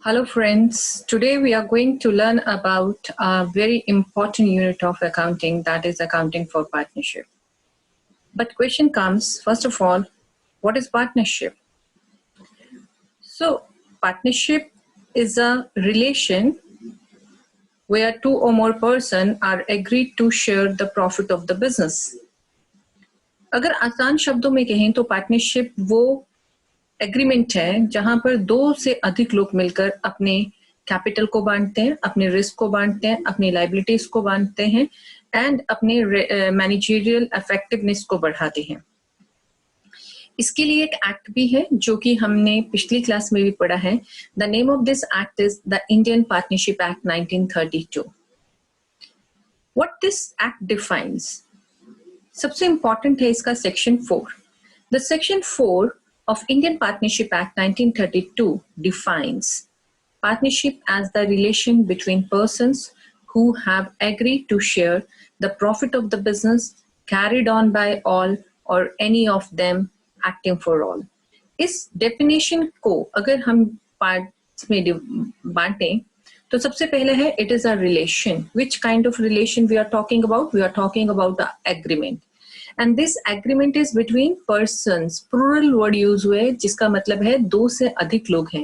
Hello friends, today we are going to learn about a very important unit of accounting, that is accounting for partnership. But question comes, first of all, what is partnership? So partnership is a relation where two or more persons are agreed to share the profit of the business. अगर आसान शब्दों में कहें तो partnership वो agreement है जहां पर दो से अधिक लोग मिलकर अपने कैपिटल को बांटते हैं, अपने रिस्क को बांटते हैं, अपनी लाइबिलिटीज को बांटते हैं एंड अपने मैनेजरियल इफेक्टिवनेस को बढ़ाते हैं। इसके लिए एक एक्ट भी है जो कि हमने पिछली क्लास में भी पढ़ा है। The name of this act is the Indian partnership act 1932। What this act defines, सबसे इंपॉर्टेंट है इसका section 4। The section 4 of Indian Partnership Act 1932 defines partnership as the relation between persons who have agreed to share the profit of the business carried on by all or any of them acting for all. इस definition को अगर हम parts में बांटें तो सबसे पहले है it is a relation. Which kind of relation we are talking about? We are talking about the agreement. And this agreement is between persons, plural word use हुए जिसका मतलब है दो से अधिक लोग हैं,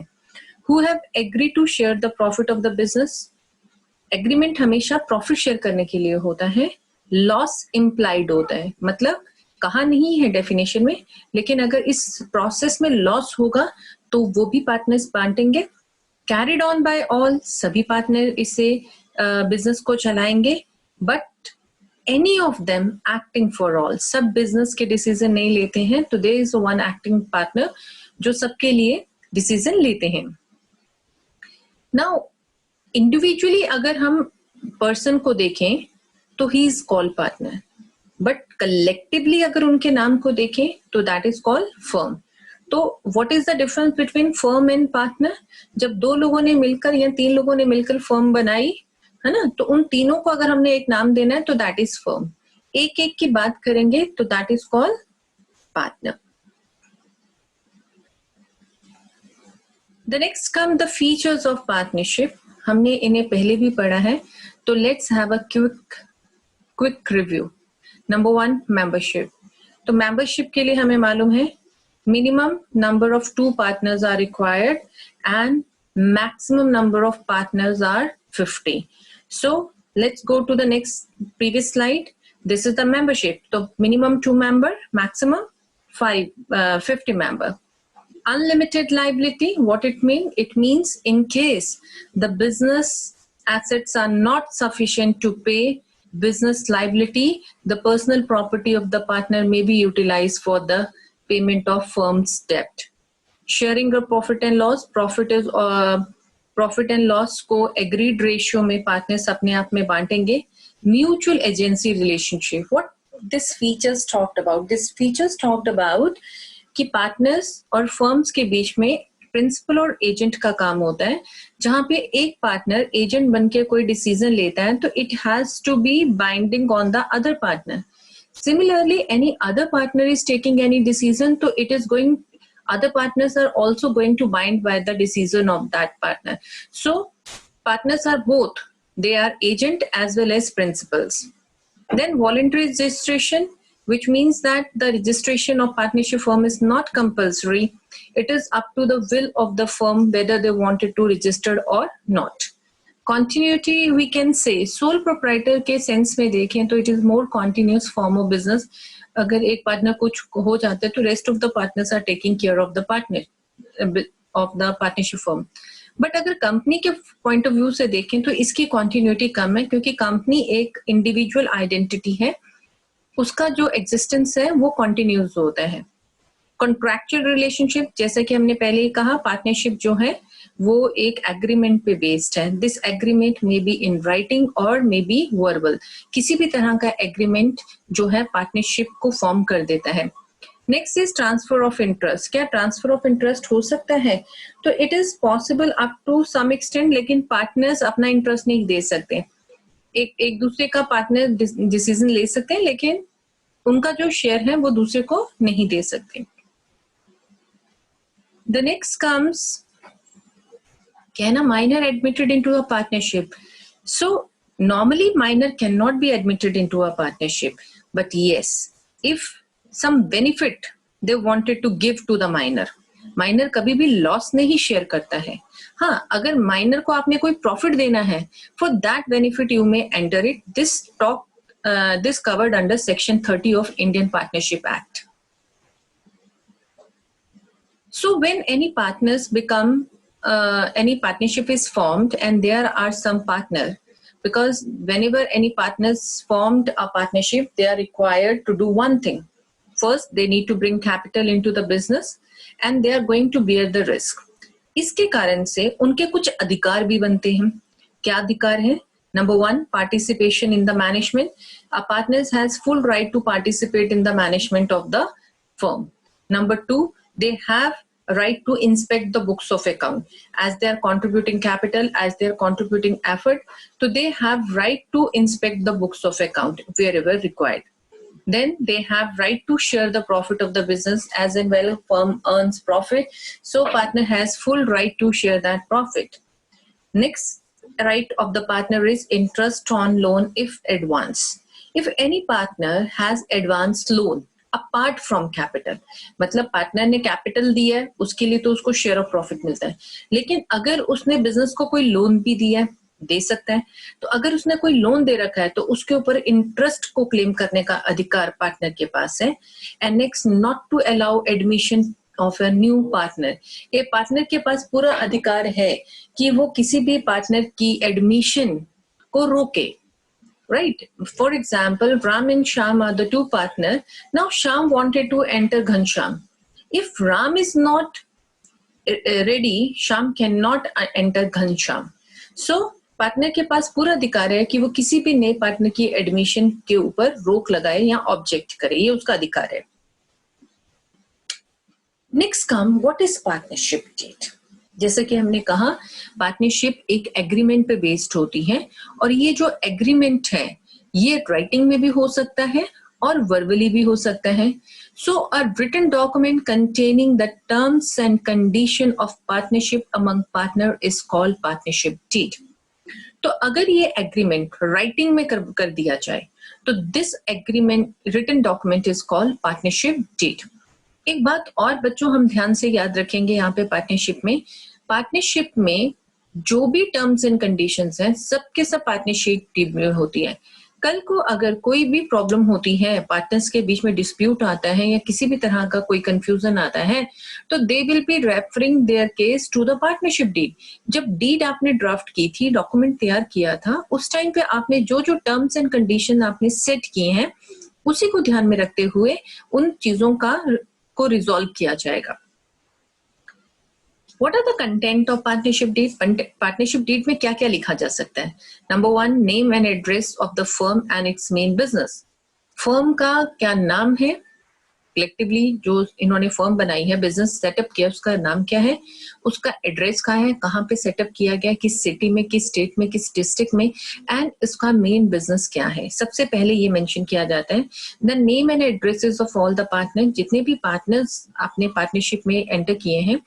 who have agreed to share the profit of the business. Agreement हमेशा profit share करने के लिए होता है, loss implied होता है, मतलब कहा नहीं है definition में, लेकिन अगर इस process में loss होगा तो वो भी partners बांटेंगे। Carried on by all, सभी partner इसे business को चलाएंगे, but any of them acting for all, सब बिजनेस के डिसीजन नहीं लेते हैं, तो there is one acting partner जो सबके लिए डिसीजन लेते हैं। नाउ इंडिविजुअली अगर हम पर्सन को देखें तो he is called partner, but collectively अगर उनके नाम को देखें तो दैट इज कॉल्ड फर्म। तो what is the difference between firm and partner? जब दो लोगों ने मिलकर या तीन लोगों ने मिलकर फर्म बनाई है ना, तो उन तीनों को अगर हमने एक नाम देना है तो दैट इज फर्म। एक एक की बात करेंगे तो that is called partner. The next come the features of partnership. हमने इन्हें पहले भी पढ़ा है, तो let's have a quick review. Number 1, membership. तो मेंबरशिप के लिए हमें मालूम है minimum number of 2 partners are required and maximum number of partners are 50. So let's go to the next previous slide. This is the membership. So minimum 2 member, maximum 50 member. Unlimited liability, what it means? It means in case the business assets are not sufficient to pay business liability, the personal property of the partner may be utilized for the payment of firm's debt. Sharing of profit and loss, profit and loss को agreed ratio में partners अपने आप में बांटेंगे। Mutual agency relationship, what this features talked about? This features talked about कि partners और firms के बीच में प्रिंसिपल और एजेंट का काम होता है, जहां पे एक पार्टनर एजेंट बनके कोई डिसीजन लेता है तो it has to be binding on the other partner. Similarly any other partner is taking any decision, तो it is going, other partners are also going to bind by the decision of that partner. So partners are both, they are agent as well as principals. Then voluntary registration, which means that the registration of partnership firm is not compulsory. It is up to the will of the firm whether they wanted to register or not. Continuity, we can say sole proprietor के sense में देखें तो it is more continuous form of business. अगर एक partner कुछ हो जाता है तो rest of the partners are taking care of the partner of the partnership firm. But अगर कंपनी के पॉइंट ऑफ व्यू से देखें तो इसकी कॉन्टिन्यूटी कम है, क्योंकि कंपनी एक इंडिविजुअल आइडेंटिटी है, उसका जो एग्जिस्टेंस है वो कॉन्टिन्यूस होता है। कॉन्ट्रैक्चुअल रिलेशनशिप, जैसा कि हमने पहले ही कहा, पार्टनरशिप जो है वो एक एग्रीमेंट पे बेस्ड है। This agreement may be in writing और मे बी वर्बल, किसी भी तरह का एग्रीमेंट जो है पार्टनरशिप को फॉर्म कर देता है। Next is transfer of interest. क्या ट्रांसफर ऑफ इंटरेस्ट हो सकता है? तो it is possible up to some extent, लेकिन पार्टनर्स अपना इंटरेस्ट नहीं दे सकते। एक दूसरे का पार्टनर डिसीजन ले सकते हैं, लेकिन उनका जो शेयर है वो दूसरे को नहीं दे सकते। द नेक्स्ट कम्स क्या है ना, minor admitted into a partnership. So normally minor cannot be admitted into a partnership, but yes, if some benefit they wanted to give to the minor, minor कभी भी लॉस नहीं share करता है. हाँ, अगर माइनर को आपने कोई प्रॉफिट देना है, for that benefit you may enter it. This covered under section 30 of Indian partnership act. So when any partnership is formed and there are some partner, because whenever any partners formed a partnership, they are required to do one thing. First, they need to bring capital into the business and they are going to bear the risk. इसके कारण से उनके कुछ अधिकार भी बनते हैं. क्या अधिकार है? Number 1, participation in the management. A partner has full right to participate in the management of the firm. Number 2, they have a right to inspect the books of account. As they are contributing capital, as they are contributing effort, so they have right to inspect the books of account wherever required. Then they have right to share the profit of the business, as and when a firm earns profit, so partner has full right to share that profit. Next right of the partner is interest on loan if advance. If any partner has advanced loan apart from capital, मतलब partner ने capital दिया है, उसके लिए तो उसको share of profit मिलता है. लेकिन अगर उसने बिजनेस को कोई लोन भी दिया है, दे सकता है. तो अगर उसने कोई लोन दे रखा है तो उसके ऊपर इंटरेस्ट को क्लेम करने का अधिकार पार्टनर के पास है. And next, not to allow admission of a new partner. ये पार्टनर के पास पूरा अधिकार है कि वो किसी भी पार्टनर की एडमिशन को रोके. Right? For example, Ram and Shyam are the two partners. Now Shyam wanted to enter Ghanshyam. If Ram is not ready, Shyam cannot enter Ghanshyam. So partner के पास पूरा अधिकार है कि वो किसी भी नए पार्टनर की एडमिशन के ऊपर रोक लगाए या ऑब्जेक्ट करे. ये उसका अधिकार है. Next come, what is partnership deed. जैसे कि हमने कहा, पार्टनरशिप एक एग्रीमेंट पे बेस्ड होती है और ये जो एग्रीमेंट है ये राइटिंग में भी हो सकता है और वर्बली भी हो सकता है. So a written document containing the terms and condition of partnership among partner is called partnership deed. तो अगर ये एग्रीमेंट राइटिंग में कर दिया जाए तो this agreement written document is called partnership deed. एक बात और बच्चों हम ध्यान से याद रखेंगे यहाँ पे, पार्टनरशिप में जो भी टर्म्स एंड कंडीशंस हैं सबके सब पार्टनरशिप डीड में होती है. कल को अगर कोई भी प्रॉब्लम होती है, पार्टनर्स के बीच में डिस्प्यूट आता है या किसी भी तरह का कोई कंफ्यूजन आता है, तो they will be referring their case to the partnership deed. जब डीड आपने ड्राफ्ट की थी, डॉक्यूमेंट तैयार किया था, उस टाइम पे आपने जो जो टर्म्स एंड कंडीशन आपने सेट किए हैं उसी को ध्यान में रखते हुए उन चीजों को रिजॉल्व किया जाएगा. What are the content of partnership deed? Partnership deed में क्या क्या लिखा जा सकता है? Number 1, name and address of the firm and its main business. Firm का क्या नाम है, कलेक्टिवली जो इन्होंने फर्म बनाई है, बिजनेस सेटअप किया, उसका नाम क्या है, उसका एड्रेस कहाँ है, कहाँ पे सेटअप किया गया, किस सिटी में, किस स्टेट में, किस डिस्ट्रिक्ट में, एंड इसका मेन बिजनेस क्या है. सबसे पहले ये मेंशन किया जाता है. The name and addresses of all the partner. जितने भी पार्टनर्स आपने पार्टनरशिप में एंटर किए हैं,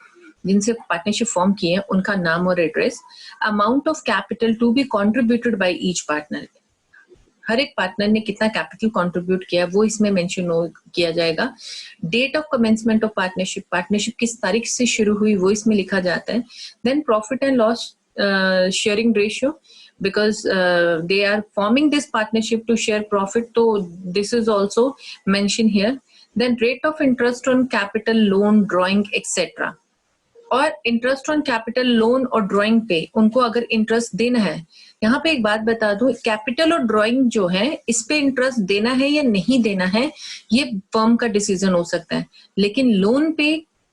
जिनसे पार्टनरशिप फॉर्म किए हैं, उनका नाम और address. Amount of capital to be contributed by each partner. हर एक पार्टनर ने कितना कैपिटल कंट्रीब्यूट किया वो इसमें मेंशन किया जाएगा. Date of commencement of partnership, partnership किस तारीख से शुरू हुई वो इसमें लिखा जाता है. Then profit and loss sharing ratio, because they are forming this partnership to share profit, तो this is also mention here. Then rate of interest on capital, loan, drawing etcetera. और इंटरेस्ट ऑन कैपिटल, लोन और drawing पे उनको अगर interest देना है, यहाँ पे एक बात बता दूं, कैपिटल और ड्राइंग जो है इस पे इंटरेस्ट देना है या नहीं देना है ये फर्म का डिसीजन हो सकता है. लेकिन लोन पे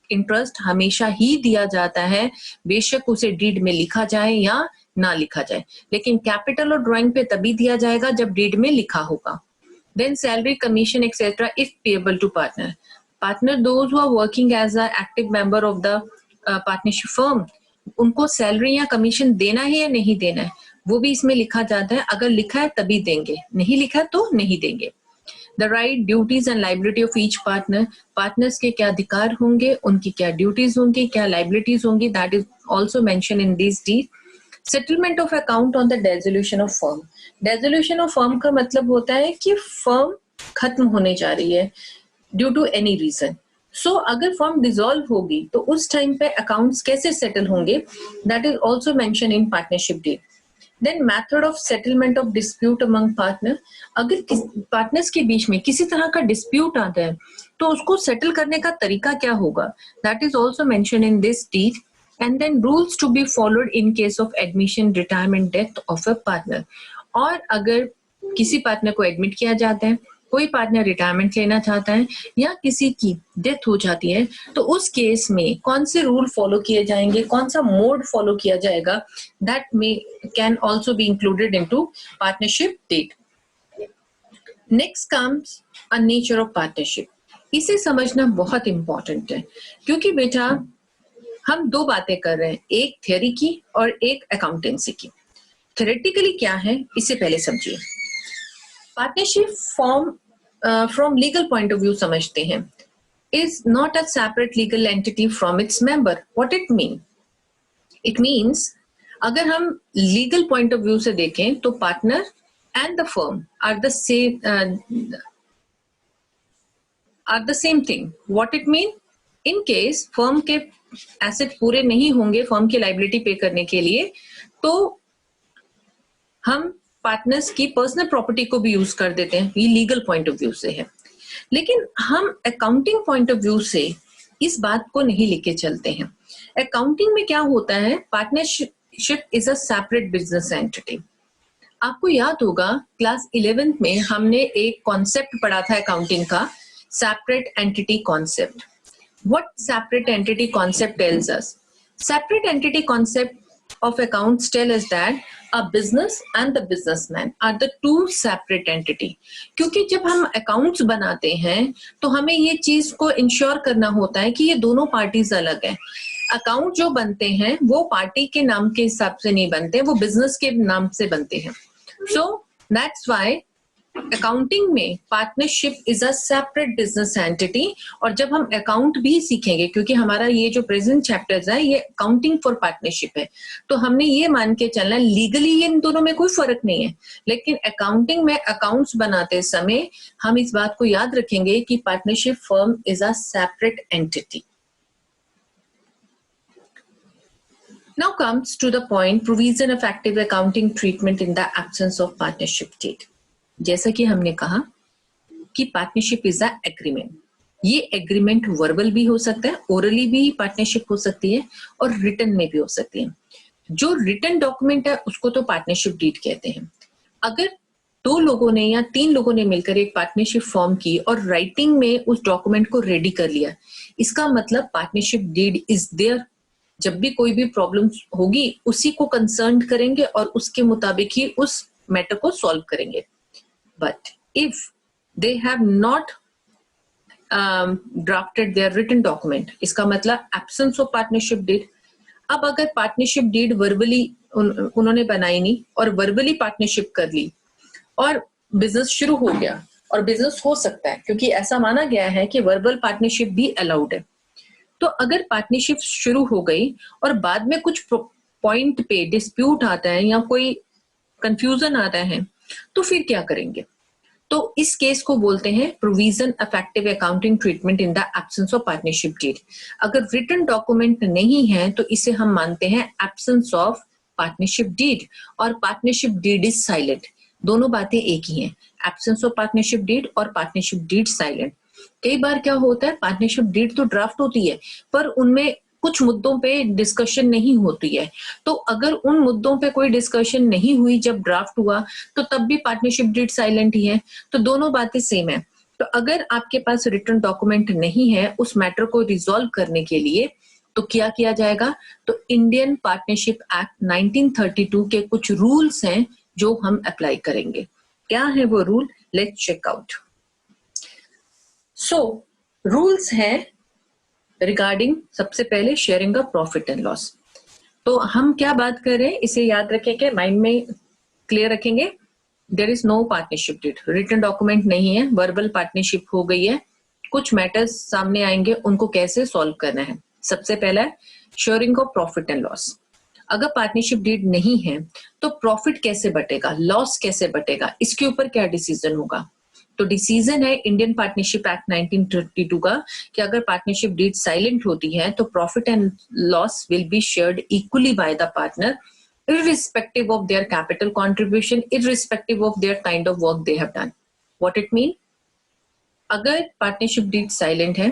इंटरेस्ट हमेशा ही दिया जाता है, बेशक उसे डीड में लिखा जाए या ना लिखा जाए, लेकिन कैपिटल और ड्राइंग पे तभी दिया जाएगा जब डीड में लिखा होगा. Then salary, commission etcetera if payable to partner. Partner those who are working as a active member of the partnership firm, उनको सैलरी या कमीशन देना है या नहीं देना है वो भी इसमें लिखा जाता है. अगर लिखा है तभी देंगे, नहीं लिखा है तो नहीं देंगे. The right, duties and liability of each partner, partners के क्या अधिकार होंगे, उनकी क्या ड्यूटीज होंगी, क्या लाइबिलिटीज होंगी, that is also mention in this deed. Settlement of account on the dissolution of firm, dissolution of firm का मतलब होता है कि फर्म खत्म होने जा रही है ड्यू टू एनी रीजन। सो अगर फर्म डिसॉल्व होगी तो उस टाइम पे अकाउंट्स कैसे सेटल होंगे, that is also mention in partnership deed. Then method of settlement of dispute among partner, अगर पार्टनर्स के बीच में किसी तरह का डिस्प्यूट आता है तो उसको सेटल करने का तरीका क्या होगा, that is also mention in this deed. And then rules to be followed in case of admission, retirement, death of a partner, और अगर किसी पार्टनर को एडमिट किया जाता है, कोई पार्टनर रिटायरमेंट लेना चाहता है या किसी की डेथ हो जाती है, तो उस केस में कौन से रूल फॉलो किए जाएंगे, कौन सा मोड फॉलो किया जाएगा, दैट में can also be included into partnership deed. Next comes a nature of partnership. इसे समझना बहुत इंपॉर्टेंट है क्योंकि बेटा हम दो बातें कर रहे हैं, एक थ्योरी की और एक अकाउंटेंसी की। थ्योरेटिकली क्या है इसे पहले समझिए। Partnership form from legal point of view समझते हैं, is not a separate legal entity from its member. What it mean? It means अगर हम लीगल पॉइंट ऑफ व्यू से देखें तो partner and the firm are the same thing. What it mean? In case firm के asset पूरे नहीं होंगे firm की लाइबिलिटी पे करने के लिए, तो हम पार्टनर्स की पर्सनल प्रॉपर्टी को भी यूज कर देते हैं। ये लीगल पॉइंट ऑफ व्यू से है, लेकिन हम अकाउंटिंग पॉइंट ऑफ व्यू से इस बात को नहीं लेके चलते हैं। अकाउंटिंग में क्या होता है, partnership is a separate business entity. आपको याद होगा क्लास 11th में हमने एक कॉन्सेप्ट पढ़ा था अकाउंटिंग का, separate entity concept. What separate entity concept tells us? Separate entity concept of accounts tell us that a business and the businessman are the two separate entity। क्योंकि जब हम accounts बनाते हैं तो हमें ये चीज को इंश्योर करना होता है कि ये दोनों पार्टीज अलग हैं। अकाउंट जो बनते हैं वो पार्टी के नाम के हिसाब से नहीं बनते, वो बिजनेस के नाम से बनते हैं। सो दैट्स व्हाई अकाउंटिंग में partnership is a separate business entity. और जब हम अकाउंट भी सीखेंगे, क्योंकि हमारा ये जो प्रेजेंट चैप्टर्स है ये अकाउंटिंग फॉर पार्टनरशिप है, तो हमने ये मान के चलना लीगली ये इन दोनों में कोई फर्क नहीं है, लेकिन अकाउंटिंग में अकाउंट्स बनाते समय हम इस बात को याद रखेंगे कि partnership firm is a separate entity. Now comes to the point, provision of active accounting treatment in the absence of partnership deed। जैसा कि हमने कहा कि पार्टनरशिप इज अ एग्रीमेंट। ये एग्रीमेंट वर्बल भी हो सकता है, ओरली भी पार्टनरशिप हो सकती है और रिटन में भी हो सकती है। जो रिटन डॉक्यूमेंट है उसको तो पार्टनरशिप डीड कहते हैं। अगर दो लोगों ने या तीन लोगों ने मिलकर एक पार्टनरशिप फॉर्म की और राइटिंग में उस डॉक्यूमेंट को रेडी कर लिया, इसका मतलब पार्टनरशिप डीड इज देयर। जब भी कोई भी प्रॉब्लम होगी उसी को कंसर्न करेंगे और उसके मुताबिक ही उस मैटर को सॉल्व करेंगे। But if they have not drafted their written document, इसका मतलब absence of partnership deed। अब अगर partnership deed verbally उन्होंने बनाई नहीं और verbally partnership कर ली और बिजनेस शुरू हो गया, और बिजनेस हो सकता है क्योंकि ऐसा माना गया है कि verbal partnership भी अलाउड है, तो अगर पार्टनरशिप शुरू हो गई और बाद में कुछ पॉइंट पे डिस्प्यूट आता है या कोई कंफ्यूजन आता है, तो फिर क्या करेंगे? तो इस केस को बोलते हैं provision effective accounting treatment in the absence of partnership deed. अगर रिटन डॉक्यूमेंट नहीं है तो इसे हम मानते हैं एब्सेंस ऑफ पार्टनरशिप डीड, और पार्टनरशिप डीड इज साइलेंट। दोनों बातें एक ही हैं, एब्सेंस ऑफ पार्टनरशिप डीड और पार्टनरशिप डीड साइलेंट। कई बार क्या होता है, पार्टनरशिप डीड तो ड्राफ्ट होती है पर उनमें कुछ मुद्दों पे डिस्कशन नहीं होती है, तो अगर उन मुद्दों पे कोई डिस्कशन नहीं हुई जब ड्राफ्ट हुआ तो तब भी पार्टनरशिप डीड साइलेंट ही है। तो दोनों बातें सेम है। तो अगर आपके पास रिटन डॉक्यूमेंट नहीं है उस मैटर को रिजॉल्व करने के लिए, तो क्या किया जाएगा? तो इंडियन पार्टनरशिप एक्ट 1932 के कुछ रूल्स हैं जो हम अप्लाई करेंगे। क्या है वो rule? Let's check out. So rules हैं रिगार्डिंग, सबसे पहले sharing of profit and loss. तो हम क्या बात कर रहे हैं इसे याद रखेंगे, माइंड में क्लियर रखेंगे। There is no partnership deed, written document नहीं है, वर्बल पार्टनरशिप हो गई है, कुछ मैटर्स सामने आएंगे, उनको कैसे सॉल्व करना है। सबसे पहला है sharing of profit and loss. अगर पार्टनरशिप डीड नहीं है तो प्रॉफिट कैसे बटेगा, लॉस कैसे बटेगा, इसके ऊपर क्या डिसीजन होगा। तो डिसीजन है इंडियन पार्टनरशिप एक्ट 1932 का कि अगर पार्टनरशिप डीड साइलेंट होती है तो profit and loss will be shared equally bye the partner irrespective of their capital contribution, irrespective of their kind of work they have done. What it mean? अगर partnership deed silent है,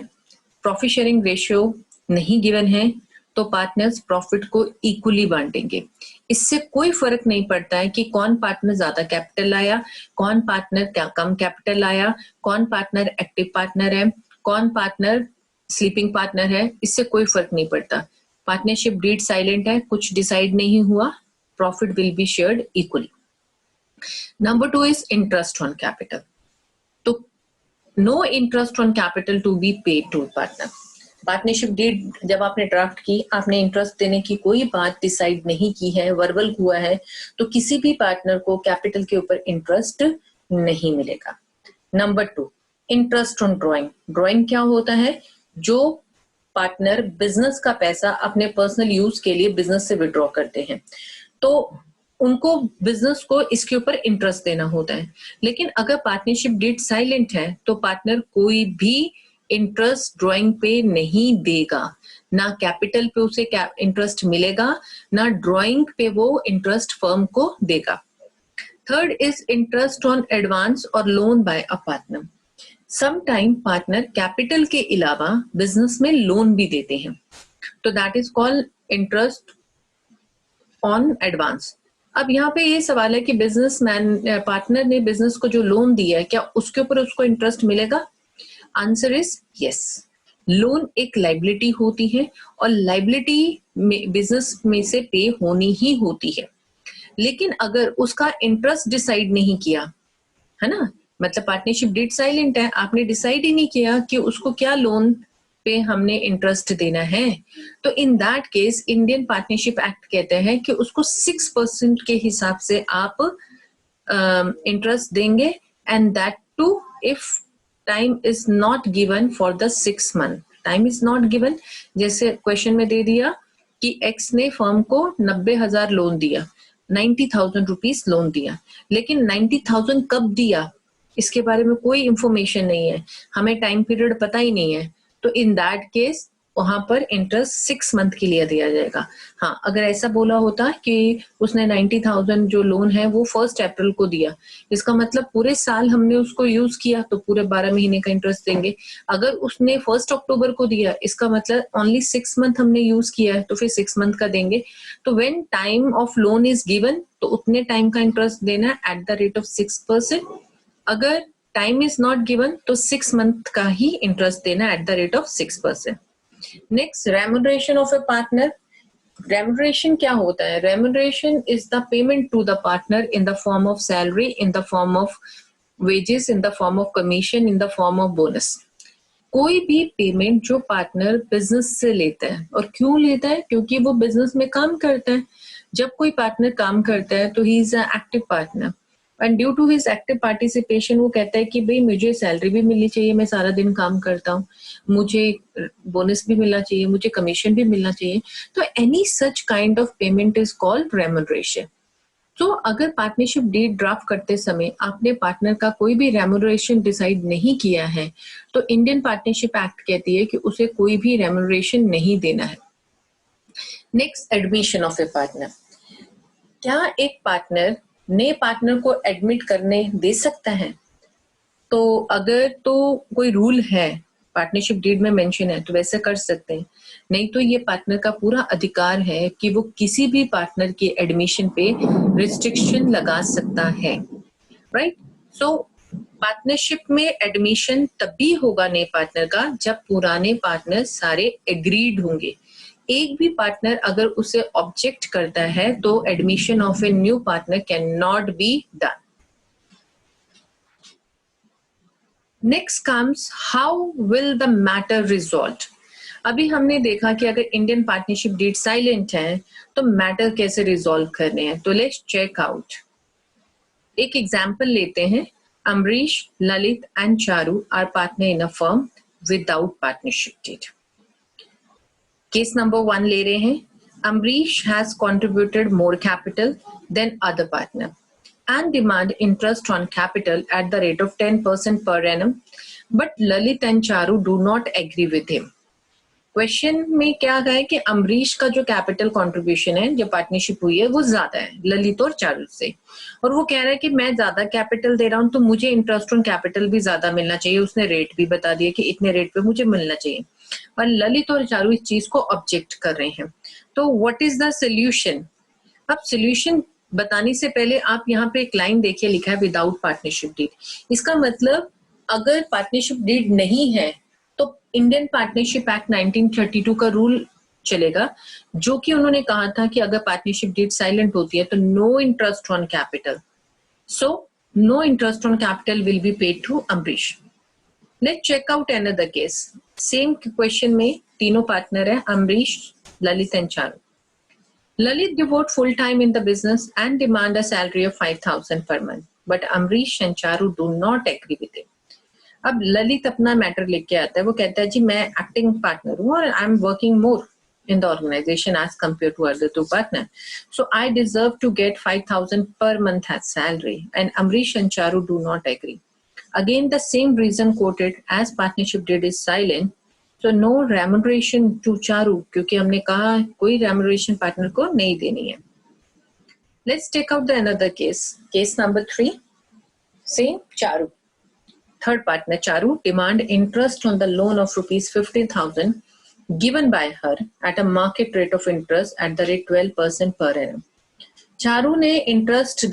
profit sharing ratio नहीं given है, तो partners profit को equally बांटेंगे। इससे कोई फर्क नहीं पड़ता है कि कौन पार्टनर ज्यादा कैपिटल लाया, कौन पार्टनर कम कैपिटल लाया, कौन पार्टनर एक्टिव पार्टनर है, कौन पार्टनर स्लीपिंग पार्टनर है, इससे कोई फर्क नहीं पड़ता। पार्टनरशिप डीड साइलेंट है, कुछ डिसाइड नहीं हुआ, profit will be shared equally. Number 2 is interest on capital. तो no interest on capital to be paid to partner. Partnership deed जब आपने ड्राफ्ट की, आपने इंटरेस्ट देने की कोई बात डिसाइड नहीं की है, वर्बल हुआ है, तो किसी भी पार्टनर को कैपिटल के ऊपर इंटरेस्ट नहीं मिलेगा। Number 2 interest on drawing. Drawing क्या होता है? जो पार्टनर बिजनेस का पैसा अपने पर्सनल यूज के लिए बिजनेस से विड्रॉ करते हैं, तो उनको बिजनेस को इसके ऊपर इंटरेस्ट देना होता है। लेकिन अगर पार्टनरशिप डीड साइलेंट है तो पार्टनर कोई भी इंटरेस्ट ड्राइंग पे नहीं देगा, ना कैपिटल पे उसे इंटरेस्ट मिलेगा, ना ड्राइंग पे वो इंटरेस्ट फर्म को देगा। Third is interest on advance और loan by a partner. Some time partner capital के अलावा बिजनेस में लोन भी देते हैं, तो that is called interest on advance. अब यहाँ पे ये सवाल है कि बिजनेसमैन पार्टनर ने बिजनेस को जो लोन दिया है, क्या उसके ऊपर उसको इंटरेस्ट मिलेगा? Answer is yes. लोन एक लाइबिलिटी होती है और लाइबिलिटी में बिजनेस में से पे होनी ही होती है। लेकिन अगर उसका इंटरेस्ट डिसाइड नहीं किया है ना, मतलब पार्टनरशिप डीड साइलेंट है, आपने डिसाइड ही नहीं किया कि उसको क्या लोन पे हमने इंटरेस्ट देना है, तो in that case Indian partnership act कहते हैं कि उसको 6% के हिसाब से आप इंटरेस्ट देंगे, and that too if time is not given for the 6 month. Time is not given, जैसे क्वेश्चन में दे दिया कि एक्स ने फर्म को 90,000 लोन दिया, 90,000 रुपीज लोन दिया, लेकिन 90,000 कब दिया इसके बारे में कोई इंफॉर्मेशन नहीं है, हमें टाइम पीरियड पता ही नहीं है, तो इन दैट केस वहां पर इंटरेस्ट 6 मंथ के लिए दिया जाएगा। हाँ, अगर ऐसा बोला होता कि उसने 90,000 जो लोन है वो 1 अप्रैल को दिया, इसका मतलब पूरे साल हमने उसको यूज किया, तो पूरे 12 महीने का इंटरेस्ट देंगे। अगर उसने 1 अक्टूबर को दिया, इसका मतलब ओनली 6 मंथ हमने यूज किया है, तो फिर 6 मंथ का देंगे। तो when time of loan is given, तो उतने टाइम का इंटरेस्ट देना है एट द रेट ऑफ 6%। अगर टाइम इज नॉट गिवन तो 6 मंथ का ही इंटरेस्ट देना at the rate of 6%। Next, remuneration of a partner. Remuneration क्या होता है? Remuneration is the payment to the partner in the form of salary, in the form of wages, in the form of commission, in the form of bonus. कोई भी payment जो partner business से लेता है, और क्यों लेता है? क्योंकि वो बिजनेस में काम करता है। जब कोई पार्टनर काम करता है तो he is a active partner, and due to his active participation वो कहता है कि भाई मुझे सैलरी भी मिलनी चाहिए, मैं सारा दिन काम करता हूँ, मुझे बोनस भी मिलना चाहिए, मुझे कमीशन भी मिलना चाहिए। तो any such kind of payment is called remuneration. तो अगर पार्टनरशिप डीड ड्राफ्ट करते समय आपने पार्टनर का कोई भी रेम्यूनरेशन डिसाइड नहीं किया है, तो इंडियन पार्टनरशिप एक्ट कहती है कि उसे कोई भी रेम्यूनरेशन नहीं देना है। Next, admission of a partner. क्या एक पार्टनर नए पार्टनर को एडमिट करने दे सकता है? तो अगर तो कोई रूल है, पार्टनरशिप डीड में मेंशन है, तो वैसे कर सकते हैं, नहीं तो ये पार्टनर का पूरा अधिकार है कि वो किसी भी पार्टनर के एडमिशन पे रिस्ट्रिक्शन लगा सकता है, राइट? सो पार्टनरशिप में एडमिशन तभी होगा नए पार्टनर का जब पुराने पार्टनर सारे एग्रीड होंगे। एक भी पार्टनर अगर उसे ऑब्जेक्ट करता है तो admission of a new partner can not be done. Next comes how will the matter resolve. अभी हमने देखा कि अगर इंडियन पार्टनरशिप डीड साइलेंट है तो मैटर कैसे रिजॉल्व करने हैं, तो लेट्स चेक आउट। एक एग्जाम्पल लेते हैं, Amrish, Lalit and Charu are partner in a firm without partnership deed. Case number 1 ले रहे हैं, Amrish has contributed more capital than other partner and demand interest on capital at the rate of 10% per annum, but Lalit and Charu do not agree with him. Question में क्या है कि अमरीश का जो capital contribution है, जो पार्टनरशिप हुई है, वो ज्यादा है ललित और चारू से, और वो कह रहा है कि मैं ज्यादा कैपिटल दे रहा हूं तो मुझे इंटरेस्ट ऑन कैपिटल भी ज्यादा मिलना चाहिए। उसने रेट भी बता दिया कि इतने रेट पे मुझे मिलना चाहिए, और ललित और चारू इस चीज को ऑब्जेक्ट कर रहे हैं। तो व्हाट इज द सोल्यूशन? अब सोल्यूशन बताने से पहले आप यहाँ पे एक लाइन देखिए, लिखा है विदाउट पार्टनरशिप डीड। इसका मतलब अगर पार्टनरशिप डीड नहीं है तो इंडियन पार्टनरशिप एक्ट 1932 का रूल चलेगा, जो कि उन्होंने कहा था कि अगर पार्टनरशिप डीड साइलेंट होती है तो no interest on capital, so no interest on capital will be paid to Amrish. Let's check out another case. Same question में तीनों पार्टनर है, Amrish, Lalit and Charu. Lalit devote full time in the business and demand a salary of 5,000 per month, but Amrish and Charu do not agree with him. अब ललित अपना matter लेके आता है, वो कहता है जी मैं एक्टिंग पार्टनर हूँ और I am working more in the organization as compared to other two partners, so I deserve to get 5,000 per month as salary, and Amrish and Charu do not agree. Again the same reason quoted, as partnership deed is silent, so no remuneration to Charu, क्योंकि हमने कहा कोई remuneration partner को नहीं देनी है। Let's take out the another case. Case number 3. Same Charu. Third partner Charu demand interest on the loan of rupees 50,000 given by her at a market rate of interest at the rate 12% per annum. Charu ने interest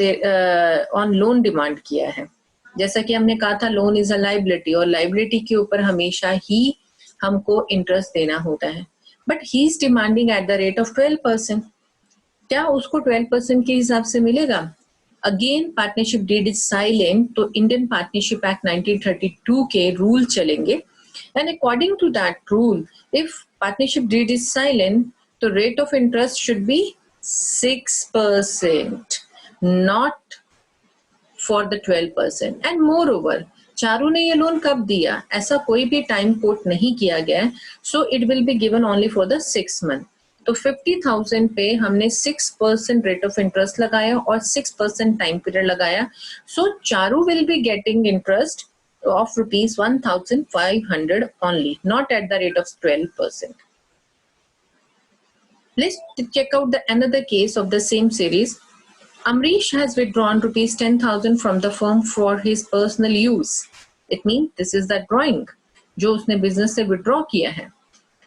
on loan demand किया है। जैसा कि हमने कहा था loan is a liability, और liability के ऊपर हमेशा ही हमको इंटरेस्ट देना होता है, but he is demanding at the rate of 12%। क्या उसको 12% के हिसाब से मिलेगा? Again partnership deed is silent, तो इंडियन पार्टनरशिप एक्ट 1932 के रूल चलेंगे, and according to that rule if partnership deed is silent तो rate of interest should be 6%, not for the 12%. And moreover, Charu ने ये लोन कब दिया, ऐसा कोई भी टाइम कोट नहीं किया गया, so it will be given only for the 6 month. तो 50,000 पे हमने 6% रेट ऑफ इंटरेस्ट लगाया और 6% टाइम पीरियड लगाया, so Charu will be getting interest of rupees 1,500 only, not at the rate of 12%. Let's check out the another case of the same series. Amrish has withdrawn rupees 10,000 from the firm for his personal use. It means this is the drawing जो उसने business से withdraw किया है.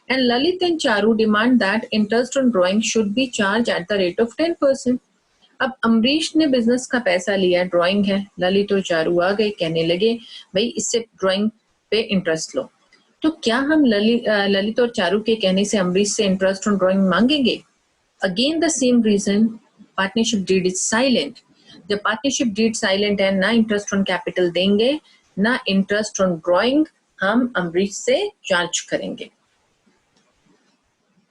And Lalit and Charu demand that interest on drawing should be charged at the rate of 10%. अब अमरीश ने business का पैसा लिया, ड्राइंग है, ललित और चारू आ गए, कहने लगे भाई इससे ड्राइंग पे इंटरेस्ट लो। तो क्या हम ललित और चारू के कहने से अमरीश से इंटरेस्ट ऑन ड्राइंग मांगेंगे? Again the same reason, partnership deed is silent. जब पार्टनरशिप डीड साइलेंट है, ना इंटरेस्ट ऑन कैपिटल देंगे ना इंटरेस्ट ऑन ड्राइंग हम अमरीश से चार्ज करेंगे।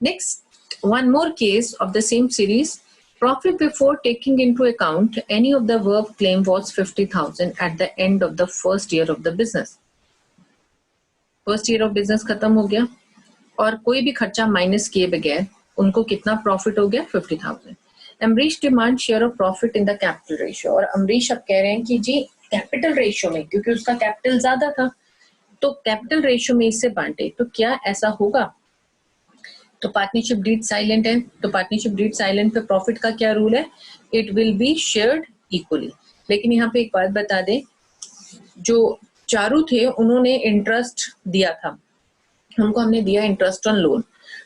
Next, one more case of the same series. Profit before taking into account any of the verb claim was 50,000 at the end of the first year of the business. First year of business खत्म हो गया और कोई भी खर्चा minus किए बगैर उनको कितना प्रॉफिट हो गया? 50,000. Amrish demand share of profit in the capital ratio, और अमरीश अब कह रहे हैं कि जी कैपिटल रेशियो में, क्योंकि उसका कैपिटल ज्यादा था तो कैपिटल रेशियो में इससे बांटे। तो क्या ऐसा होगा? तो पार्टनरशिप डीड साइलेंट है, तो पार्टनरशिप डीड साइलेंट पे प्रॉफिट का क्या रूल है? It will be shared equally. लेकिन यहाँ पे एक बात बता दे, जो चारू थे उन्होंने इंटरेस्ट दिया था, उनको हमने दिया इंटरेस्ट ऑन लोन,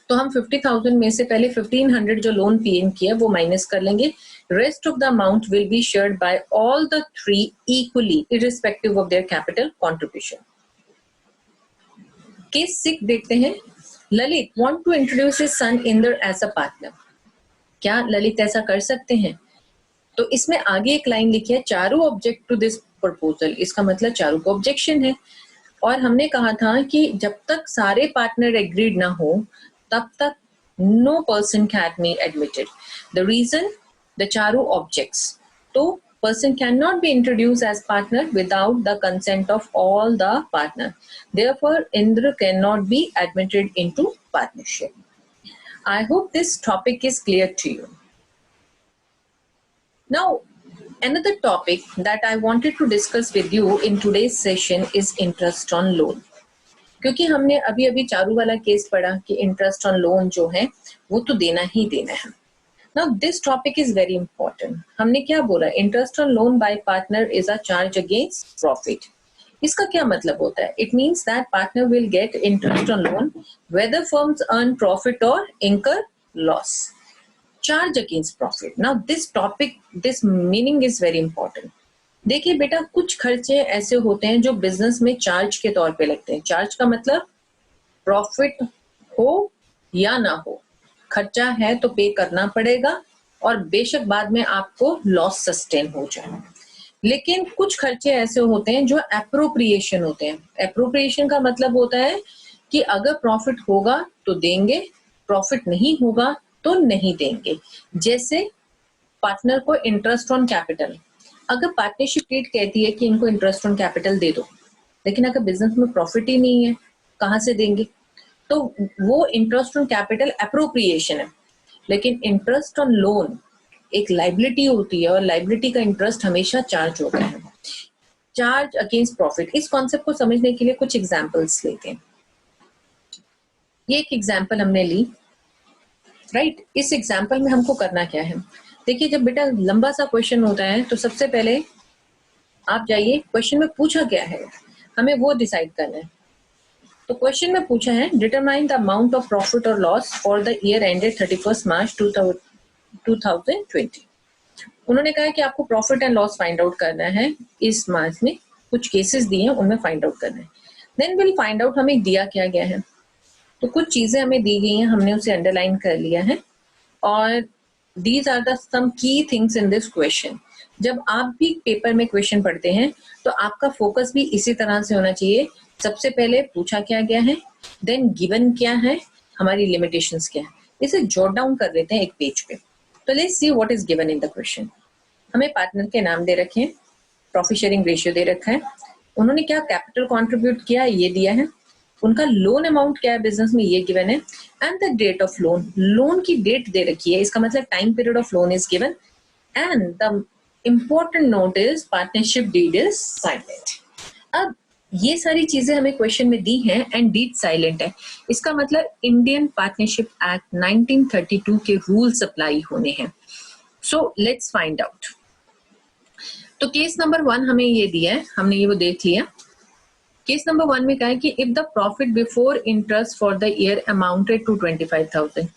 तो हम 50,000 में से पहले 1,500 जो लोन पीएम किया वो माइनस कर लेंगे। Rest of the amount will be shared by all the three equally irrespective of their capital contribution. Case 6 देखते हैं। Lalit want to introduce his son Inder as a partner. क्या ललित ऐसा कर सकते हैं? तो इसमें आगे एक लाइन लिखी है, Charu object to this proposal. इसका मतलब चारू को ऑब्जेक्शन है, और हमने कहा था कि जब तक सारे पार्टनर एग्रीड ना हो तब तक no person can be admitted. The reason the Charu objects, तो person cannot be introduced as partner without the consent of all the partner. Therefore, Indra cannot be admitted into partnership. I hope this topic is clear to you. Now, another topic that I wanted to discuss with you in today's session is interest on loan. क्योंकि हमने अभी चारू वाला case पढ़ा कि interest on loan जो है वो तो देना ही देना है. Now this topic is very important. हमने क्या बोला? Interest on loan by partner is a charge against profit. इसका क्या मतलब होता है? It means that partner will get interest on loan whether firms earn profit or incur loss. Charge against profit. Now this topic, this meaning is very important. देखिए बेटा, कुछ खर्चे ऐसे होते हैं जो बिजनेस में चार्ज के तौर पे लगते हैं. चार्ज का मतलब प्रॉफिट हो या ना हो, खर्चा है तो पे करना पड़ेगा और बेशक बाद में आपको लॉस सस्टेन हो जाए. लेकिन कुछ खर्चे ऐसे होते हैं जो एप्रोप्रिएशन होते हैं. एप्रोप्रिएशन का मतलब होता है कि अगर प्रॉफिट होगा तो देंगे, प्रॉफिट नहीं होगा तो नहीं देंगे. जैसे पार्टनर को इंटरेस्ट ऑन कैपिटल. अगर पार्टनरशिप डीड कहती है कि इनको इंटरेस्ट ऑन कैपिटल दे दो, लेकिन अगर बिजनेस में प्रॉफिट ही नहीं है, कहां से देंगे? तो वो इंटरेस्ट ऑन कैपिटल एप्रोप्रिएशन है. लेकिन इंटरेस्ट ऑन लोन एक लाइबिलिटी होती है और लाइबिलिटी का इंटरेस्ट हमेशा चार्ज होता है. चार्ज अगेंस्ट प्रॉफिट, इस कॉन्सेप्ट को समझने के लिए कुछ एग्जांपल्स लेते हैं. ये एक एग्जांपल हमने ली, राइट. इस एग्जांपल में हमको करना क्या है? देखिए, जब बेटा लंबा सा क्वेश्चन होता है तो सबसे पहले आप जाइए क्वेश्चन में पूछा क्या है, हमें वो डिसाइड करना है. तो क्वेश्चन में पूछा है determine the amount of profit और loss for the year ended 31 March 2020. उन्होंने कहा कि आपको profit and loss find out करना है. इस मार्च में कुछ केसेस दिए हैं, उनमें फाइंड आउट करना है. देन विल फाइंड आउट हमें दिया क्या गया है. तो कुछ चीजें हमें दी गई हैं, हमने उसे अंडरलाइन कर लिया है. और these are the some key things in this question. जब आप भी पेपर में क्वेश्चन पढ़ते हैं तो आपका फोकस भी इसी तरह से होना चाहिए. सबसे पहले पूछा क्या गया है, देन गिवन क्या है, हमारी लिमिटेशंस क्या है. इसे जॉट डाउन कर लेते हैं एक पेज पे. तो let's see what is given in the question. हमें पार्टनर के नाम दे रखे हैं, प्रॉफिट शेयरिंग रेशियो दे रखा है, उन्होंने क्या कैपिटल कॉन्ट्रीब्यूट किया ये दिया है, उनका लोन अमाउंट क्या है बिजनेस में ये गिवन है, and the date of loan, loan की डेट दे रखी है, इसका मतलब time period of loan is given, and the important note is partnership deed is silent. अब ये सारी चीजें हमें क्वेश्चन में दी हैं एंड डीड साइलेंट है. इसका मतलब इंडियन पार्टनरशिप एक्ट 1932 के रूल्स अप्लाई होने हैं. So let's find out. तो केस नंबर 1 हमें ये दिया है, हमने ये वो देख लिया. केस नंबर 1 में कहा है कि if the profit before interest for the year amounted to 25,000,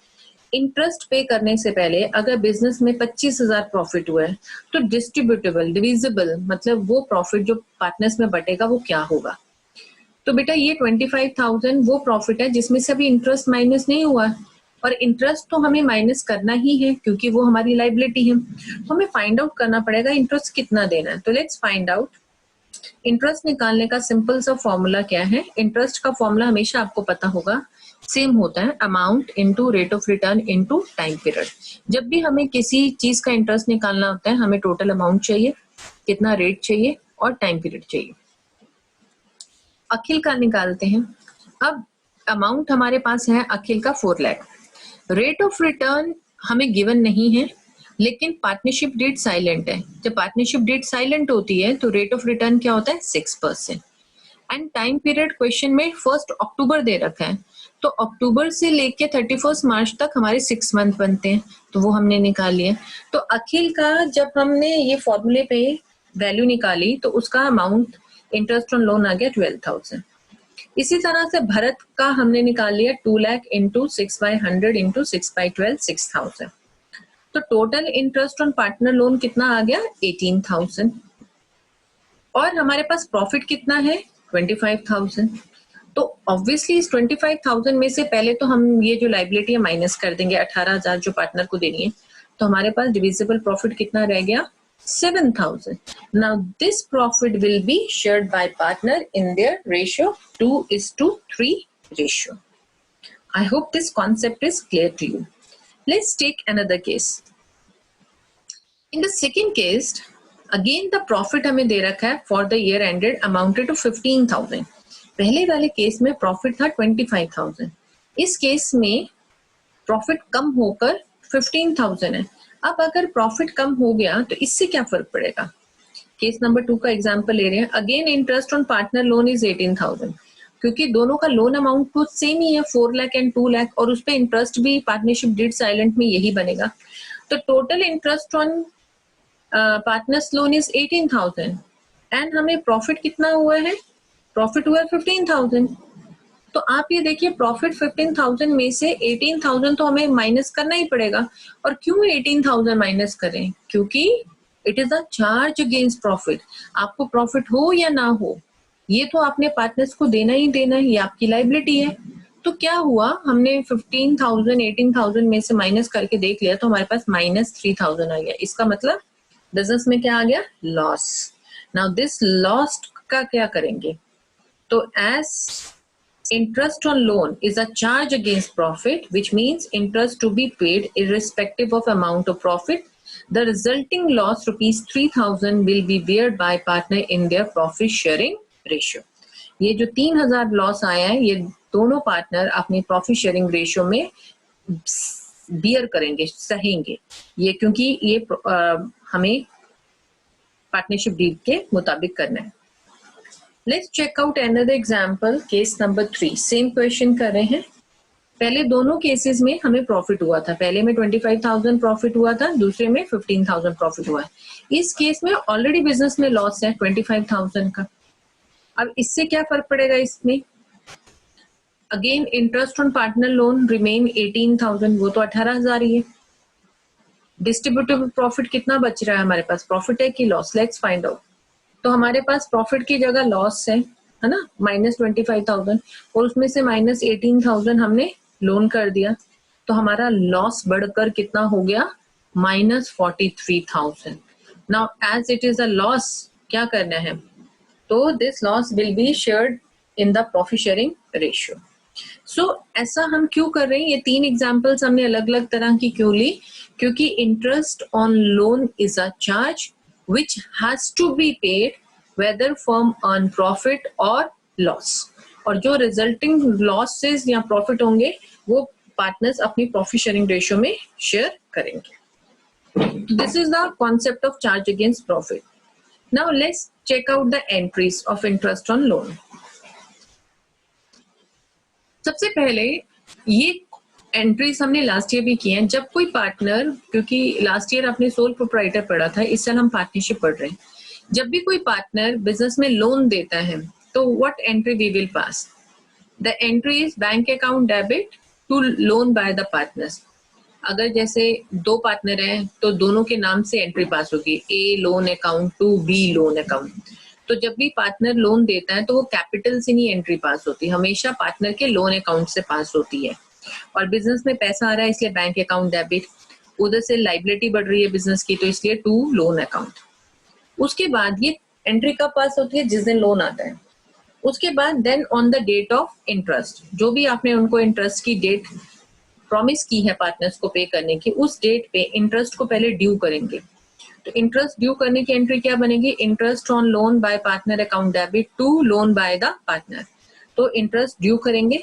interest पे करने से पहले अगर बिजनेस में 25,000 प्रॉफिट हुआ है तो डिस्ट्रीब्यूटेबल डिविजिबल मतलब वो प्रॉफिट जो पार्टनर्स में बटेगा वो क्या होगा. तो बेटा ये 25,000 वो प्रॉफिट है जिसमें से अभी इंटरेस्ट माइनस नहीं हुआ, और इंटरेस्ट तो हमें माइनस करना ही है क्योंकि वो हमारी लाइबिलिटी है. तो हमें फाइंड आउट करना पड़ेगा इंटरेस्ट कितना देना है. तो लेट्स फाइंड आउट. इंटरेस्ट निकालने का सिंपल सा फॉर्मूला क्या है? इंटरेस्ट का फॉर्मूला हमेशा आपको पता होगा, सेम होता है amount into rate of return into time period. जब भी हमें किसी चीज का इंटरेस्ट निकालना होता है हमें टोटल अमाउंट चाहिए, कितना रेट चाहिए और टाइम पीरियड चाहिए. अखिल का निकालते हैं. अब अमाउंट हमारे पास है अखिल का 4 लाख. रेट ऑफ रिटर्न हमें गिवन नहीं है लेकिन पार्टनरशिप डेट साइलेंट है. जब पार्टनरशिप डेट साइलेंट होती है तो रेट ऑफ रिटर्न क्या होता है? 6%. एंड टाइम पीरियड क्वेश्चन में 1 अक्टूबर दे रखा है, तो अक्टूबर से लेके 31 मार्च तक हमारे 6 मंथ बनते हैं, तो वो हमने निकाल लिया. तो अखिल का जब हमने ये फॉर्मूले पे वैल्यू निकाली तो उसका अमाउंट इंटरेस्ट ऑन लोन आ गया 12,000. इसी तरह से भरत का हमने निकाल लिया 2 लाख इंटू 6/100 इंटू 6/12 6,000. तो total interest on partner loan कितना आ गया? 18,000. और हमारे पास प्रॉफिट कितना है? 25,000. तो ऑब्वियसली इस 25,000 में से पहले तो हम ये जो लाइबिलिटी है माइनस कर देंगे, 18,000 जो पार्टनर को देनी है. तो हमारे पास डिविजिबल प्रॉफिट कितना रह गया? 7,000. Now this profit will be shared by partner in their ratio 2:3 ratio. I hope this concept is clear to you. Let's take another case. In the second case, again the profit हमें दे रखा है for the year ended amounted to 15,000। पहले वाले case में profit था 25,000, इस case में प्रॉफिट कम होकर 15,000 है। अब अगर प्रॉफिट कम हो गया तो इससे क्या फर्क पड़ेगा? केस नंबर 2 का एग्जांपल ले रहे हैं। Again interest on partner loan is 18,000, क्योंकि दोनों का लोन अमाउंट तो सेम ही है 4 लाख एंड 2 लाख, और उस पे इंटरेस्ट भी पार्टनरशिप डीड साइलेंट में यही बनेगा। तो total interest on partners loan is 18,000 and हमें प्रॉफिट कितना हुआ है? प्रॉफिट हुआ है 15,000। तो आप ये देखिए प्रॉफिट 15,000 में से 18,000 तो हमें माइनस करना ही पड़ेगा। और क्यों 18,000 माइनस करें? क्योंकि it is a charge against profit. आपको प्रॉफिट हो या ना हो, ये तो आपने पार्टनर्स को देना ही देना है, ये आपकी लाइबिलिटी है। तो क्या हुआ, हमने 15,000 18,000 में से माइनस करके देख लिया तो हमारे पास -3,000 आ गया। इसका मतलब बिजनेस में क्या आ गया? लॉस। नाउ दिस लॉस का क्या करेंगे? तो as interest on loan is a charge against profit, which means interest to be paid irrespective of amount of profit. The resulting loss rupees 3,000 will be bared by partner in their profit sharing ratio. ये जो 3,000 loss आया है ये दोनों partner अपनी profit sharing ratio में beer करेंगे, सहेंगे ये, क्योंकि ये हमें पार्टनरशिप डील के मुताबिक करना है। Let's check out another example, case number 3. Same question कर रहे हैं। पहले दोनों केसेस में हमें प्रॉफिट हुआ था, पहले में 25,000 प्रॉफिट हुआ था, दूसरे में 15,000 प्रॉफिट हुआ है। इस केस में ऑलरेडी बिजनेस में लॉस है 25,000 का। अब इससे क्या फर्क पड़ेगा इसमें? Again interest on partner loan remain 18,000, वो तो 18,000 ही है। डिस्ट्रीब्यूटेबल प्रॉफिट कितना बच रहा है हमारे पास? प्रॉफिट है कि लॉस? Let's find out. तो हमारे पास प्रॉफिट की जगह लॉस है ना, -25,000, और उसमें से -18,000 हमने लोन कर दिया, तो हमारा लॉस बढ़कर कितना हो गया? -43,000। Now as it is a loss, क्या करना है? तो this loss will be shared in the profit sharing ratio. So ऐसा हम क्यों कर रहे हैं? ये 3 एग्जाम्पल्स हमने अलग अलग तरह की क्यों ली? क्योंकि interest on loan is a charge which has to be paid whether firm earn profit or loss, और जो रिजल्टिंग लॉसेस या प्रॉफिट होंगे वो पार्टनर्स अपनी प्रॉफिट शेयरिंग रेशियो में शेयर करेंगे। This is the concept of charge against profit. Now let's check out the entries of interest on loan. सबसे पहले ये एंट्रीज हमने लास्ट ईयर भी की हैं। जब कोई पार्टनर, क्योंकि लास्ट ईयर आपने सोल प्रोप्राइटर पढ़ा था, इस साल हम पार्टनरशिप पढ़ रहे हैं। जब भी कोई पार्टनर बिजनेस में लोन देता है तो what entry we will pass? The entry is bank account debit to loan by the partners. अगर जैसे 2 पार्टनर हैं तो दोनों के नाम से एंट्री पास होगी, A loan account to B loan account. तो जब भी पार्टनर लोन देता है तो वो कैपिटल से नहीं एंट्री पास होती, हमेशा पार्टनर के लोन अकाउंट से पास होती है। और बिजनेस में पैसा आ रहा है इसलिए बैंक अकाउंट डेबिट, उधर से लाइबिलिटी बढ़ रही है बिजनेस की तो इसलिए टू लोन अकाउंट। उसके बाद ये एंट्री कब पास होती है? जिस दिन लोन आता है। उसके बाद then on the date of interest, जो भी आपने उनको इंटरेस्ट की डेट प्रॉमिस की है पार्टनर्स को पे करने की, उस डेट पे इंटरेस्ट को पहले ड्यू करेंगे। तो इंटरेस्ट ड्यू करने की एंट्री क्या बनेगी? Interest on loan by partner account debit to loan by the partner. तो इंटरेस्ट ड्यू करेंगे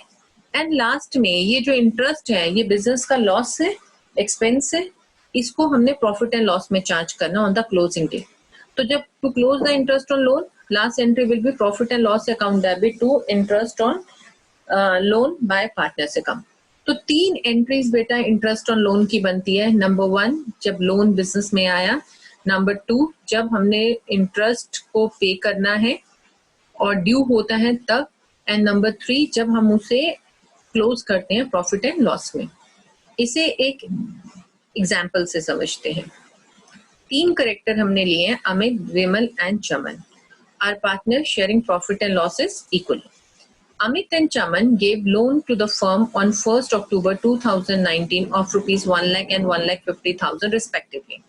एंड लास्ट में ये जो इंटरेस्ट है ये बिजनेस का लॉस है, एक्सपेंस है, इसको हमने प्रॉफिट एंड लॉस में चार्ज करना ऑन द क्लोजिंग डे। तो जब to close the interest on loan, last entry will be profit and loss account debit to interest on loan by partners account. तो 3 entries बेटा interest on loan की बनती है। Number 1 जब loan business में आया, नंबर 2 जब हमने इंटरेस्ट को पे करना है और ड्यू होता है तब, एंड नंबर 3 जब हम उसे क्लोज करते हैं प्रॉफिट एंड लॉस में। इसे एक एग्जाम्पल से समझते हैं। 3 करेक्टर हमने लिए हैं, Amit, Vimal and Chaman. Are partner sharing profit and losses equally. Amit and Chaman gave loan to the firm on 1st October 2019 of rupees 1 lakh and 1,50,000 respectively.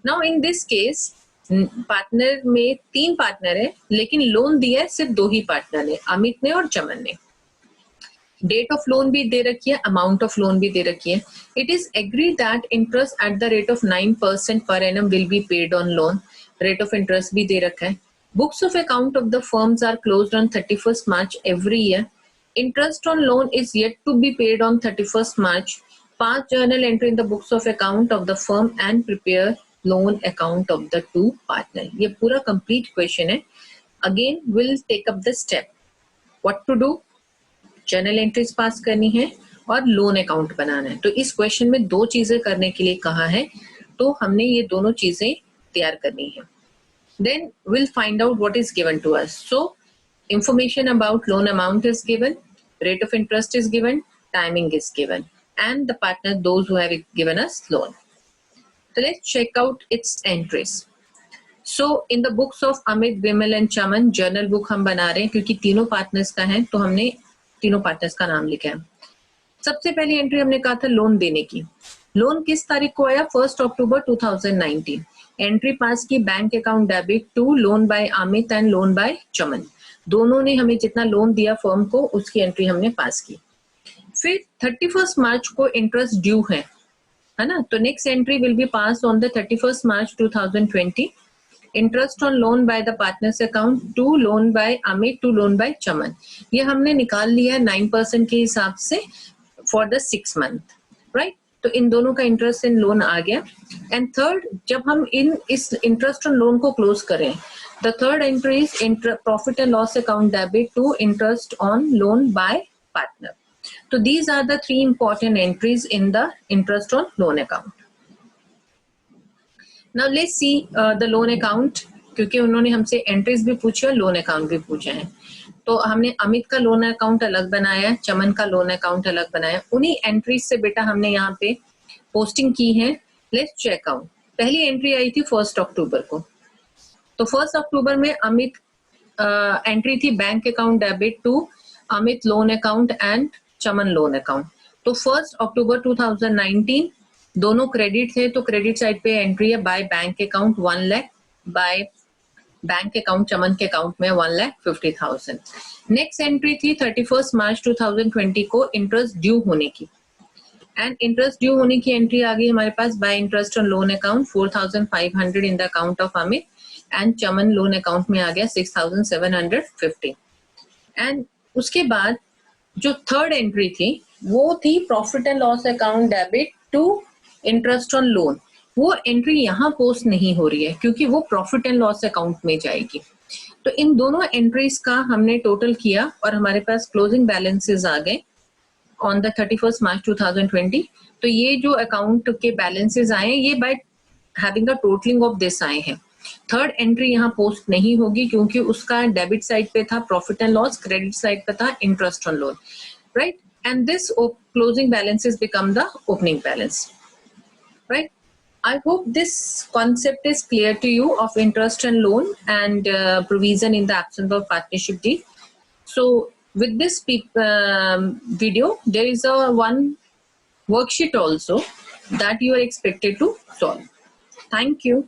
Now in this case, partner में 3 partner है लेकिन loan दिया है सिर्फ 2 ही partner ने, अमित ने और चमन ने। डेट ऑफ लोन भी दे रखी है, अमाउंट ऑफ लोन भी दे रखी है। It is agree that interest at the rate of 9% per annum will be paid on loan rate of interest भी दे रखा है। Books of account of the firms are closed on 31st March every year. Interest on loan is yet to be paid on 31st March. Pass journal entry in the books of account of the firm and prepare loan account of the two partner. ये पूरा complete question है. Again, we'll take up the step. What to do? Journal entries pass करनी है और loan account बनाना है। तो इस question में दो चीजें करने के लिए कहा है, तो हमने ये दोनों चीजें तैयार करनी है। Then we'll find out what is given to us. So information about loan amount is given, rate of interest is given, timing is given, and the partner, those who have given us loan. So let's check out its entries. So in the books of Amit, Vimal and Chaman, journal book हम बना रहे हैं क्योंकि तीनों partners का है, तो हमने तीनों पार्टनर्स का नाम लिखा है। सबसे पहली एंट्री हमने कहा था लोन देने की। लोन किस तारीख को आया? 1 अक्टूबर 2019। एंट्री पास की bank account debit to loan by Amit and loan by Chaman. दोनों ने हमें जितना लोन दिया फर्म को उसकी एंट्री हमने पास की। फिर 31st मार्च को इंटरेस्ट ड्यू है ना, तो next entry will be pass on the 31st March 2020। Interest on loan by the partners account to loan by Amit to loan by Chaman, ये हमने निकाल लिया 9% के हिसाब से फॉर द 6 month, राइट। तो इन दोनों का इंटरेस्ट इन लोन आ गया। एंड थर्ड, जब हम इस इंटरेस्ट ऑन लोन को क्लोज करें, the third entry is profit and loss account debit to interest on loan by partner. तो these are the 3 important entries in the interest on loan account. Now let's see the loan account, क्योंकि उन्होंने हमसे entries भी पूछी और loan account भी पूछे हैं। तो हमने अमित का लोन अकाउंट अलग बनाया, चमन का लोन अकाउंट अलग बनाया। उन्हीं एंट्रीज से बेटा हमने यहाँ पे पोस्टिंग की है। Let's check out. पहली एंट्री आई थी 1 अक्टूबर को, तो 1 अक्टूबर में अमित एंट्री थी bank account debit to Amit loan account and Chaman loan account. तो 1 अक्टूबर 2019 दोनों क्रेडिट थे, तो क्रेडिट साइड पे एंट्री है by bank account 1 lakh, by bank account Chaman के अकाउंट में 1,50,000। नेक्स्ट एंट्री थी 31st March 2020 को इंटरेस्ट ड्यू होने की, एंड इंटरेस्ट ड्यू होने की एंट्री आ गई हमारे पास by interest on loan account 4,500 in the account of Amit, and Chaman loan account में आ गया 6,750। एंड उसके बाद जो थर्ड एंट्री थी वो थी profit and loss account debit to interest on loan. वो एंट्री यहाँ पोस्ट नहीं हो रही है क्योंकि वो प्रॉफिट एंड लॉस अकाउंट में जाएगी। तो इन दोनों एंट्रीज का हमने टोटल किया और हमारे पास क्लोजिंग बैलेंसेस आ गए ऑन द 31st March 2020। तो ये जो अकाउंट के बैलेंसेस आए ये by having the totalling of this आए हैं। थर्ड एंट्री यहाँ पोस्ट नहीं होगी क्योंकि उसका डेबिट साइड पे था profit and loss, credit side पे था interest on loan, right. And this closing balances become the opening balance, right? I hope this concept is clear to you of interest and loan and provision in the absence of partnership deed. So with this video, there is one worksheet also that you are expected to solve. Thank you.